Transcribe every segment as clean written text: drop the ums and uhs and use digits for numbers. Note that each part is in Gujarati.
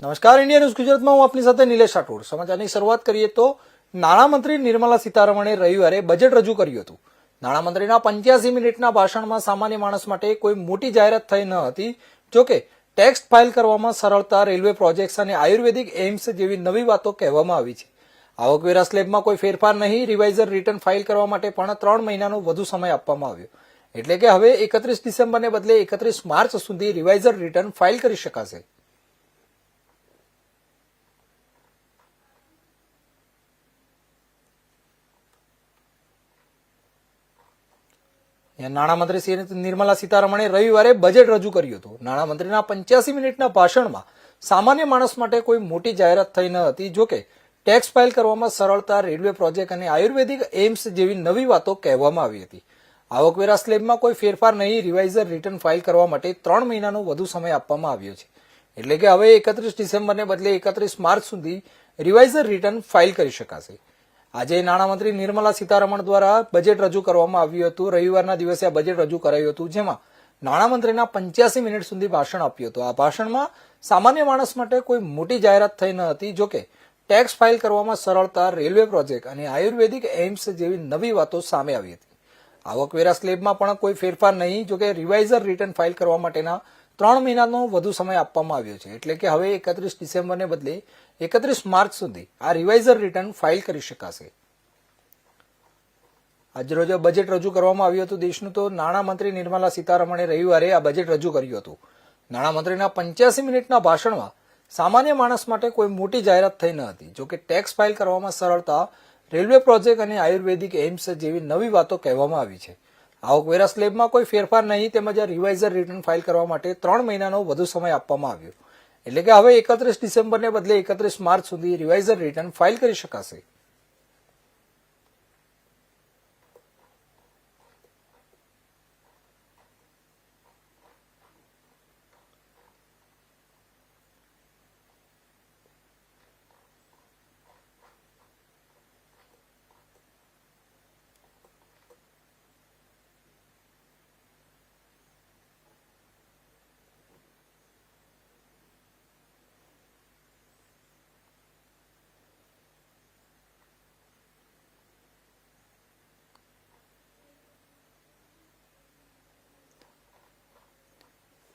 નમસ્કાર, ઇન્ડિયા ન્યૂઝ ગુજરાતમાં હું આપની સાથે નિલેશ રાઠોડ. સમાચારની શરૂઆત કરીએ તો નાણામંત્રી નિર્મલા સીતારમણે રવિવારે બજેટ રજૂ કર્યું હતું. નાણામંત્રીના 85 મિનિટના ભાષણમાં સામાન્ય માણસ માટે કોઈ મોટી જાહેરાત થઈ ન હતી. જોકે ટેક્સ ફાઇલ કરવામાં સરળતા, રેલવે પ્રોજેક્ટ્સ અને આયુર્વેદિક એઇમ્સ જેવી નવી વાતો કહેવામાં આવી છે. આવકવેરા સ્લેબમાં કોઈ ફેરફાર નહીં, રિવાઇઝર રિટર્ન ફાઇલ કરવા માટે પણ 3 મહિનાનો વધુ સમય આપવામાં આવ્યો. એટલે કે હવે 31 ડિસેમ્બરને બદલે 31 માર્ચ સુધી રિવાઇઝર રિટર્ન ફાઇલ કરી શકાશે. નાણામંત્રી શ્રી નિર્મલા સીતારમણે રવિવારે બજેટ રજૂ કર્યું હતું. નાણામંત્રીના 85 મિનિટના ભાષણમાં સામાન્ય માણસ માટે કોઈ મોટી જાહેરાત થઈ ન હતી. જોકે ટેક્સ ફાઇલ કરવામાં સરળતા, રેલવે પ્રોજેક્ટ અને આયુર્વેદિક એઇમ્સ જેવી નવી વાતો કહેવામાં આવી હતી. આવકવેરા સ્લેબમાં કોઈ ફેરફાર નહીં, રિવાઇઝર રિટર્ન ફાઇલ કરવા માટે 3 મહિનાનો વધુ સમય આપવામાં આવ્યો છે. એટલે કે હવે 31 ડિસેમ્બરને બદલે 31 માર્ચ સુધી રિવાઇઝર રિટર્ન ફાઇલ કરી શકાશે. આજે નાણામંત્રી નિર્મલા સીતારમણ દ્વારા બજેટ રજૂ કરવામાં આવ્યું હતું. રવિવારના દિવસે આ બજેટ રજૂ કરાયું હતું, જેમાં નાણામંત્રીના 85 મિનિટ સુધી ભાષણ આપ્યું હતું. આ ભાષણમાં સામાન્ય માણસ માટે કોઈ મોટી જાહેરાત થઈ ન હતી. જોકે ટેક્સ ફાઇલ કરવામાં સરળતા, રેલવે પ્રોજેક્ટ અને આયુર્વેદિક એઇમ્સ જેવી નવી વાતો સામે આવી હતી. આવકવેરા સ્લેબમાં પણ કોઈ ફેરફાર નહીં. જોકે રિવાઇઝર રિટર્ન ફાઇલ કરવા માટેના 3 મહિનાનો વધુ સમય આપવામાં આવ્યો છે. એટલે કે હવે 31 ડિસેમ્બરને બદલે 31 માર્ચ સુધી આ રિવાઇઝર રિટર્ન ફાઇલ કરી શકાશે. આજરોજ બજેટ રજૂ કરવામાં આવ્યું હતું દેશનું. તો નાણામંત્રી નિર્મલા સીતારમણે રવિવારે આ બજેટ રજૂ કર્યું હતું. નાણામંત્રીના 85 મિનિટના ભાષણમાં સામાન્ય માણસ માટે કોઈ મોટી જાહેરાત થઈ ન હતી. જોકે ટેક્સ ફાઇલ કરવામાં સરળતા, રેલવે પ્રોજેક્ટ અને આયુર્વેદિક એઇમ્સ જેવી નવી વાતો કહેવામાં આવી છે. આવકવેરા સ્લેબમાં કોઈ ફેરફાર નહીં, તેમજ રિવાઇઝર રિટર્ન ફાઇલ કરવા માટે 3 મહિનાનો વધુ સમય આપવામાં આવ્યો. એટલે કે હવે 31 ડિસેમ્બરને બદલે 31 માર્ચ સુધી રિવાઇઝર રિટર્ન ફાઇલ કરી શકાશે.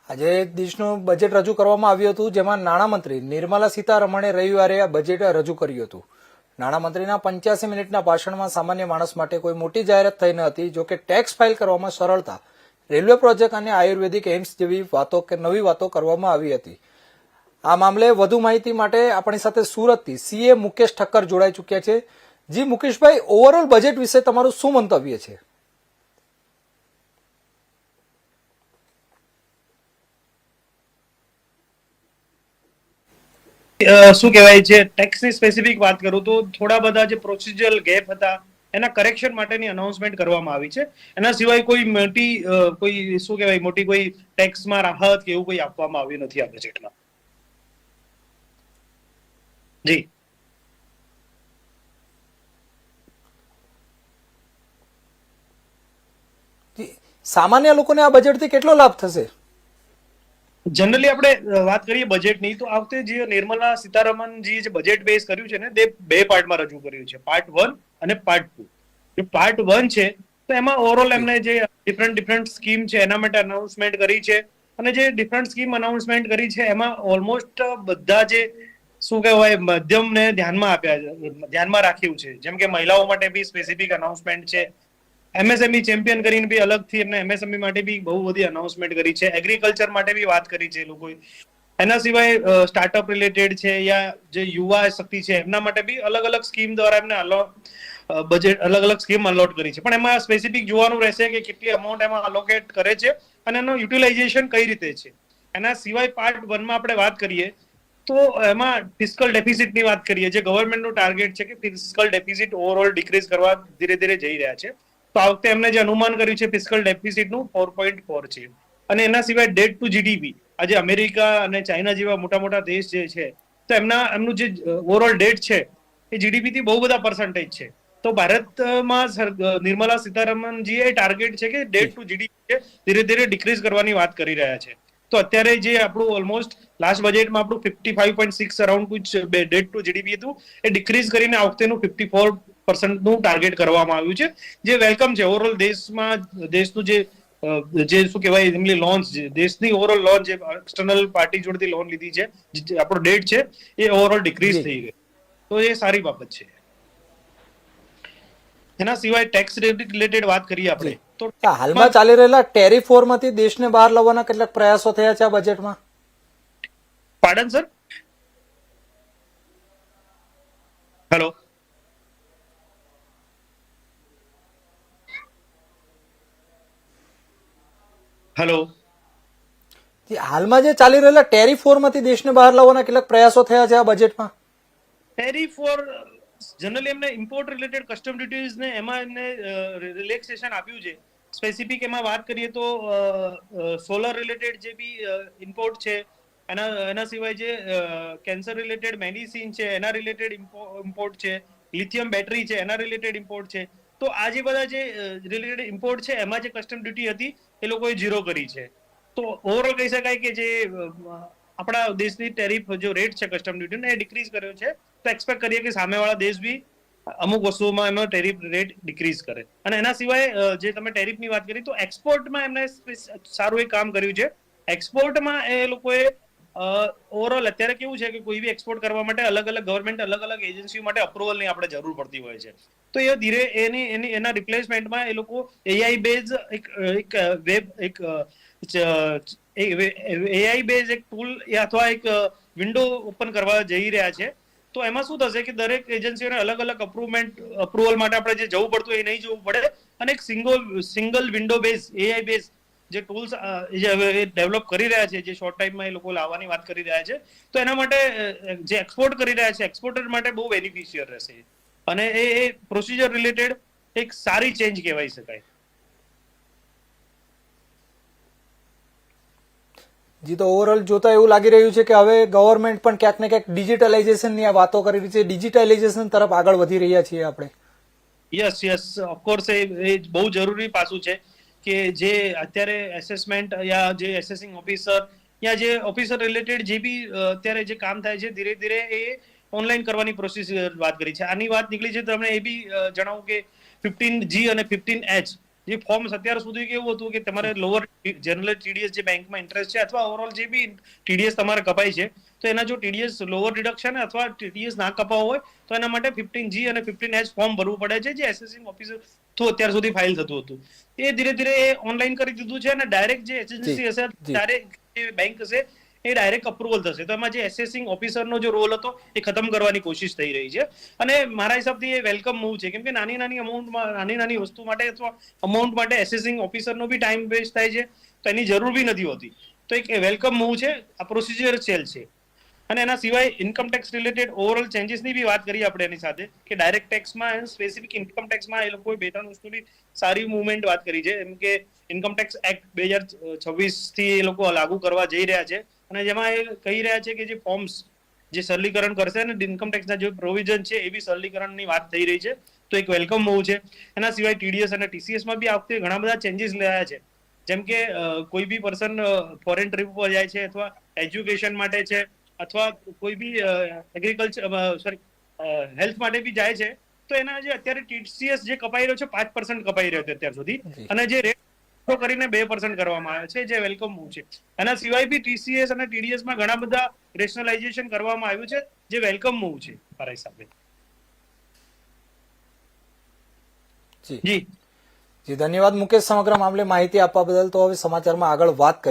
આજે દેશનું બજેટ રજૂ કરવામાં આવ્યું હતું, જેમાં નાણામંત્રી નિર્મલા સીતારમણે રવિવારે આ બજેટ રજૂ કર્યું હતું. નાણામંત્રીના 85 મિનિટના ભાષણમાં સામાન્ય માણસ માટે કોઈ મોટી જાહેરાત થઈ ન હતી. જોકે ટેક્સ ફાઇલ કરવામાં સરળતા, રેલવે પ્રોજેક્ટ અને આયુર્વેદિક એઇમ્સ જેવી નવી વાતો કરવામાં આવી હતી. આ મામલે વધુ માહિતી માટે આપણી સાથે સુરતથી સીએ મુકેશ ઠક્કર જોડાઈ ચૂક્યા છે. જી મુકેશભાઈ, ઓવરઓલ બજેટ વિશે તમારું શું મંતવ્ય છે? શું કહેવાય છે, ટેક્સની સ્પેસિફિક વાત કરું તો થોડા બધા જે પ્રોસિજરલ ગેપ હતા એના કરેક્શન માટેની અનાઉન્સમેન્ટ કરવામાં આવી છે. એના સિવાય કોઈ મોટી કોઈ ટેક્સમાં રાહત કે એવું કોઈ આપવામાં આવ્યું નથી આ બજેટમાં. જી સામાન્ય લોકોને આ બજેટથી કેટલો લાભ થશે? જનરલી આપણે વાત કરીએ બજેટની, તો આ વખતે જે નિર્મલા સીતારમણજી જે બજેટ બેઝ કર્યું છે ને, તે 2 પાર્ટમાં રજૂ કર્યું છે, પાર્ટ 1 અને પાર્ટ 2. જે પાર્ટ 1 છે તો એમાં ઓવરઓલ એમને જે ડિફરન્ટ સ્કીમ છે એના માટે અનાઉન્સમેન્ટ કરી છે. અને જે ડિફરન્ટ સ્કીમ અનાઉન્સમેન્ટ કરી છે એમાં ઓલમોસ્ટ બધા જે શું કહેવાય મધ્યમને ધ્યાનમાં રાખ્યું છે. જેમ કે મહિલાઓ માટે બી સ્પેસિફિક અનાઉન્સમેન્ટ છે. એમએસએમઈ ચેમ્પિયન કરીને બી અલગથી એમને એમએસએમઈ માટે બી બહુ બધી અનાઉન્સમેન્ટ કરી છે. એગ્રીકલ્ચર માટે બી વાત કરી છે લોકોએ. એના સિવાય સ્ટાર્ટઅપ રિલેટેડ છે યા જે યુવા શક્તિ છે એમના માટે બી અલગ અલગ સ્કીમ દ્વારા એમને અલગ અલગ સ્કીમ અલોટ કરી છે. પણ એમાં સ્પેસિફિક જોવાનું રહેશે કે કેટલી અમાઉન્ટ એમાં અલોકેટ કરે છે અને એનું યુટિલાઇઝેશન કઈ રીતે છે. એના સિવાય પાર્ટ 1 માં આપણે વાત કરીએ તો એમાં ફિસ્કલ ડેફિસિટની વાત કરીએ. જે ગવર્મેન્ટનું ટાર્ગેટ છે કે ફિસ્કલ ડેફિસિટ ઓવરઓલ ડિક્રીઝ કરવા ધીરે ધીરે જઈ રહ્યા છે. તો આ વખતે એમને જે અનુમાન કર્યું છે ફિસ્કલ ડેફિસિટનું 4.4 છે. અને એના સિવાય ડેટ ટુ જીડીપી, આજે અમેરિકા અને ચાઇના જેવા મોટા મોટા દેશ જે છે તો એમનું જે ઓવરઓલ ડેટ છે એ જીડીપી થી બહુ બધા પર્સન્ટેજ છે. તો ભારતમાં નિર્મલા સીતારમણજીએ ટાર્ગેટ છે કે ડેટ ટુ જીડીપી ધીરે ધીરે ડિક્રીઝ કરવાની વાત કરી રહ્યા છે. તો અત્યારે જે આપણું ઓલમોસ્ટ લાસ્ટ બજેટમાં આપણું 55.6 અરાઉન્ડ કુછ ડેટ ટુ જીડીપી હતું, એ ડિક્રીઝ કરીને આ વખતેનું 54% નું ટાર્ગેટ કરવામાં આવ્યું છે, જે વેલકમ છે. ઓવરઓલ દેશનું જે શું કહેવાય એમની લોન, દેશની ઓવરઓલ લોન જે એક્સટર્નલ પાર્ટી જોડેથી લોન લીધી છે, જે આપણો ડેટ છે, એ ઓવરઓલ ડિક્રીઝ થઈ ગઈ, તો એ સારી બાબત છે. એના સિવાય ટેક્સ રિલેટેડ વાત કરીએ આપણે તો હાલમાં ચાલી રહેલા ટેરિફ વોરમાંથી દેશને બહાર લાવવાના કેટલાક પ્રયાસો થયા છે આ બજેટમાં. પાડન સર, હેલો, હેલો, હાલમાં જે ચાલી રહેલા ટેરિફ વોરમાંથી દેશને બહાર લાવવાના કેટલાક પ્રયાસો થયા છે આ બજેટમાં. ટેરિફ ફોર જનરલી એમને ઇમ્પોર્ટ રિલેટેડ કસ્ટમ ડ્યુટીઝ ને એમાં એમને રિલેક્સેશન આપ્યું છે. સ્પેસિફિક એમાં વાત કરીએ તો સોલર રિલેટેડ જે બી ઇમ્પોર્ટ છે, એના સિવાય જે કેન્સર રિલેટેડ મેડિસિન છે એના રિલેટેડ ઇમ્પોર્ટ છે, લિથિયમ બેટરી છે એના રિલેટેડ ઇમ્પોર્ટ છે. તો આ જે બધા જે રિલેટેડ ઇમ્પોર્ટ છે એમાં જે કસ્ટમ ડ્યુટી હતી એ લોકોએ ઝીરો કરી છે. તો ઓવરઓલ કહી શકાય કે જે આપણા દેશની ટેરિફ જો રેટ છે કસ્ટમ ડ્યુટીનો એ ડિક્રીઝ કર્યો છે. તો એક્સપેક્ટ કરીએ કે સામેવાળા દેશ બી અમુક વસ્તુઓમાં એનો ટેરિફ રેટ ડિક્રીઝ કરે. અને એના સિવાય જે તમે ટેરિફની વાત કરી તો એક્સપોર્ટમાં એમને સારું એક કામ કર્યું છે. એક્સપોર્ટમાં એ લોકોએ ઓવરઓલ અત્યારે કેવું છે કે કોઈ બી એક્સપોર્ટ કરવા માટે અલગ અલગ ગવર્મેન્ટ અલગ અલગ એજન્સીઓ માટે અપ્રુવલની આપણે જરૂર પડતી હોય છે. તો એ ધીરે એના રિપ્લેસમેન્ટમાં એ લોકો એઆઈ બેઝ એક વેબ એક એઆઈ બેઝ એક ટૂલ અથવા એક વિન્ડો ઓપન કરવા જઈ રહ્યા છે. તો એમાં શું થશે કે દરેક એજન્સીઓને અલગ અલગ અપ્રુવલ માટે આપણે જે જવું પડતું એ નહીં જવું પડે, અને એક single window base AI base જે ટૂલ્સ ડેવલપ કરી રહ્યા છે, જે શોર્ટ ટાઈમમાં એ લોકો લાવવાની વાત કરી રહ્યા છે, તો એના માટે જે એક્સપોર્ટ કરી રહ્યા છે એક્સપોર્ટર માટે બહુ બેનિફિશિયર રહેશે. અને એ પ્રોસિજર રિલેટેડ એક સારી ચેન્જ કહેવાય શકાય. જી, તો ઓવરઓલ જોતા એવું લાગી રહ્યું છે કે હવે ગવર્મેન્ટ પણ ક્યાંક ને ક્યાંક ડિજિટલાઇઝેશનની આ વાતો કરી રહી છે, ડિજિટલાઇઝેશન તરફ આગળ વધી રહ્યા છીએ આપણે. યસ ઓફકોર્સ એ બહુ જરૂરી પાસું છે કે જે અત્યારે એસેસમેન્ટ યા જે એસેસિંગ ઓફિસર યા જે ઓફિસર રિલેટેડ જે બી અત્યારે જે કામ થાય છે ધીરે ધીરે એ ઓનલાઈન કરવાની પ્રોસેસ વાત કરી છે. આની વાત નીકળી છે તમને એ બી જણાવું કે 15G અને 15H જે ફોર્મ્સ અત્યાર સુધી કેવું હતું કે તમારે લોઅર જનરલ ટીડીએસ જે બેંકમાં ઇન્ટરેસ્ટ છે અથવા ઓવરઓલ જે બી ટીડીએસ તમારે કપાય છે, તો એના જો ટીડીએસ લોઅર ડિડક્શન અથવા ટીડીએસ ના કપાવો હોય તો એના માટે 15G અને 15H ફોર્મ ભરવું પડે છે, જે એસેસિંગ ઓફિસર થ્રુ અત્યાર સુધી ફાઇલ થતું હતું. એ ધીરે ધીરે એ ઓનલાઈન કરી દીધું છે અને ડાયરેક્ટ જે એજન્સી હશે, ડાયરેક્ટ જે બેંક હશે એ ડાયરેક્ટ અપ્રુવલ થશે. તો એમાં જે એસેસિંગ ઓફિસરનો જો રોલ હતો એ ખતમ કરવાની કોશિશ થઈ રહી છે. અને મારા હિસાબથી એ વેલકમ મૂવ છે, કેમ કે નાની નાની વસ્તુ માટે અથવા અમાઉન્ટ માટે એસેસિંગ ઓફિસરનો બી ટાઈમ વેસ્ટ થાય છે, તો એની જરૂર બી નથી હોતી. તો એક વેલકમ મૂવ છે, આ પ્રોસિજર ચેલ છે. અને એના સિવાય ઇન્કમ ટેક્સ રિલેટેડ ઓવરઓલ ચેન્જીસની બી વાત કરીએ આપણે એની સાથે, કે ડાયરેક્ટ ટેક્સમાં સ્પેસિફિક ઇન્કમ ટેક્સમાં એ લોકોએ 2-3 વસ્તુની સારી મુવમેન્ટ વાત કરી છે. એમ કે ઇન્કમ ટેક્સ એક્ટ 2026 થી એ લોકો લાગુ કરવા જઈ રહ્યા છે, અને જેમાં એ કહી રહ્યા છે કે જે ફોર્મ્સ જે સરલીકરણ કરશે અને ઇન્કમ ટેક્સના જે પ્રોવિઝન છે એ બી સરલીકરણની વાત થઈ રહી છે. તો એક વેલકમ મૂવ છે. એના સિવાય ટીડીએસ અને ટીસીએસમાં બી આ વખતે ઘણા બધા ચેન્જીસ લાયા છે. જેમ કે કોઈ બી પર્સન ફોરેન ટ્રીપ પર જાય છે અથવા એજ્યુકેશન માટે છે અથવા કોઈ બી હેલ્થ માટે બી જાય છે, તો એના જે અત્યારે ટીસીએસ જે કપાઈ રહ્યો છે 5% કપાઈ રહ્યો છે અત્યાર સુધી, અને જે રેટ કરીને 2% કરવામાં આવે છે, જે વેલકમ મૂવ છે. એના સિવાય બી ટીસીએસ અને ટીડીએસ માં ઘણા બધા રેશનલાઇઝેશન કરવામાં આવ્યું છે, જે વેલકમ મૂવ છે મારા હિસાબે. જી, ધન્યવાદ મુકેશ સમગ્ર મામલે માહિતી આપવા બદલ. તો હવે સમાચારમાં આગળ વાત કરીએ.